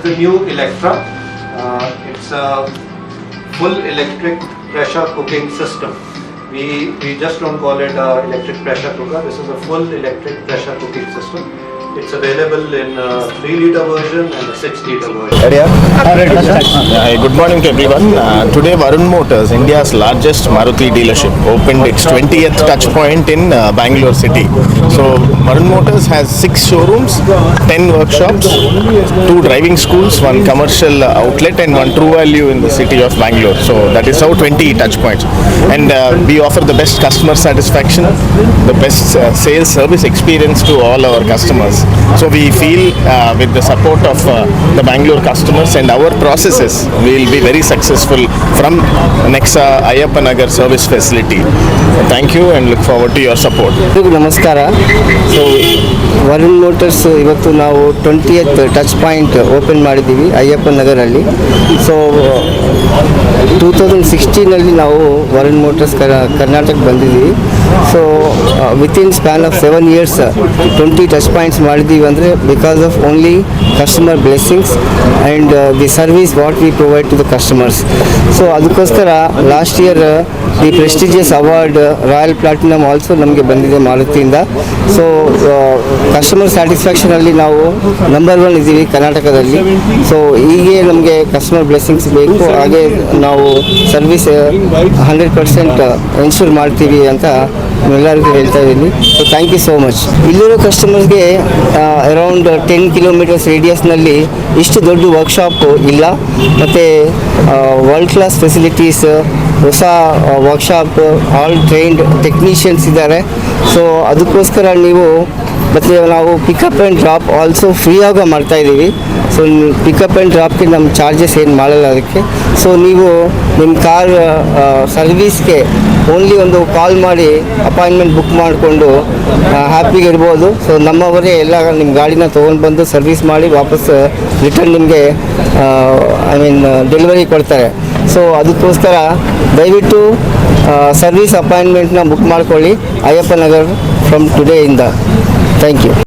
the new Electra. It's a full electric pressure cooking system. We just don't call it an electric pressure cooker. This is a full electric pressure cooking system. It's available in a 3-liter version and a 6-liter version. Hi, good morning to everyone. Today Varun Motors, India's largest Maruti dealership, opened its 20th touch point in Bangalore city. So Varun Motors has 6 showrooms, 10 workshops, 2 driving schools, 1 commercial outlet and 1 True Value in the city of Bangalore. So that is how 20 touch points. And we offer the best customer satisfaction, the best sales service experience to all our customers. So we feel with the support of the Bangalore customers and our processes, we will be very successful from Nexa Ayyappa Nagar service facility. Thank you and look forward to your support. ನಮಸ್ಕಾರ. So Varun motors ಇವತ್ತು ನಾವು 20th touch point open ಮಾಡಿದ್ದೀವಿ Ayyappa ನಗರಲ್ಲಿ. So 2016ನಲ್ಲಿ ನಾವು Varun motors Karnataka ಬಂದಿದ್ದೀವಿ. So within span of 7 years 20 touch points ಮಾಡಿದ್ದೀವಿ ಅಂದರೆ because of only customer blessings and the service what we provide to the customers. So ಅದಕ್ಕೋಸ್ಕರ last year the prestigious award royal platinum also ನಮಗೆ ಬಂದಿದೆ ಮಾರುತಿಯಿಂದ. So customer ಸ್ಯಾಟಿಸ್ಫ್ಯಾಕ್ಷನಲ್ಲಿ ನಾವು number 1 ಇದ್ದೀವಿ ಕರ್ನಾಟಕದಲ್ಲಿ. So ಹೀಗೆ ನಮಗೆ ಕಸ್ಟಮರ್ ಬ್ಲೆಸ್ಸಿಂಗ್ಸ್ ಬೇಕು, ಹಾಗೆ ನಾವು ಸರ್ವಿಸ್ 100% ಎನ್ಶೂರ್ ಮಾಡ್ತೀವಿ ಅಂತ ಎಲ್ಲರಿಗೂ ಹೇಳ್ತಾ ಇದ್ದೀನಿ. So thank you so much. ಇಲ್ಲಿರೋ ಕಸ್ಟಮರ್ಸ್ಗೆ ಅರೌಂಡ್ 10 kilometers ರೇಡಿಯಸ್ನಲ್ಲಿ ಇಷ್ಟು ದೊಡ್ಡ ವರ್ಕ್ಶಾಪು ಇಲ್ಲ, ಮತ್ತು ವರ್ಲ್ಡ್ ಕ್ಲಾಸ್ ಫೆಸಿಲಿಟೀಸ್, ಹೊಸ ವರ್ಕ್ಶಾಪ್, ಆಲ್ ಟ್ರೈನ್ಡ್ ಟೆಕ್ನಿಷಿಯನ್ಸ್ ಇದ್ದಾರೆ. ಸೊ ಅದಕ್ಕೋಸ್ಕರ ನೀವು ಮತ್ತು ನಾವು ಪಿಕಪ್ ಆ್ಯಂಡ್ ಡ್ರಾಪ್ ಆಲ್ಸೋ ಫ್ರೀಯಾಗಿ ಮಾಡ್ತಾಯಿದ್ದೀವಿ. ಸೊ ಪಿಕಪ್ ಆ್ಯಂಡ್ ಡ್ರಾಪ್ಗೆ ನಮ್ಮ ಚಾರ್ಜಸ್ ಏನು ಮಾಡಲ್ಲ ಅದಕ್ಕೆ. ಸೊ ನೀವು ನಿಮ್ಮ ಕಾರ್ ಸರ್ವೀಸ್ಗೆ ಓನ್ಲಿ ಒಂದು ಕಾಲ್ ಮಾಡಿ ಅಪಾಯಿಂಟ್ಮೆಂಟ್ ಬುಕ್ ಮಾಡಿಕೊಂಡು ಹ್ಯಾಪಿಗೆ ಇರ್ಬೋದು. ಸೊ ನಮ್ಮವರೇ ಎಲ್ಲ ನಿಮ್ಮ ಗಾಡಿನ ತೊಗೊಂಡು ಬಂದು ಸರ್ವಿಸ್ ಮಾಡಿ ವಾಪಸ್ ರಿಟರ್ನ್ ನಿಮಗೆ ಡೆಲಿವರಿ ಕೊಡ್ತಾರೆ. ಸೊ ಅದಕ್ಕೋಸ್ಕರ ದಯವಿಟ್ಟು ಸರ್ವಿಸ್ ಅಪಾಯಿಂಟ್ಮೆಂಟ್ನ ಬುಕ್ ಮಾಡ್ಕೊಳ್ಳಿ ಅಯ್ಯಪ್ಪ ನಗರ್ ಫ್ರಮ್ ಟುಡೇಯಿಂದ. Thank you.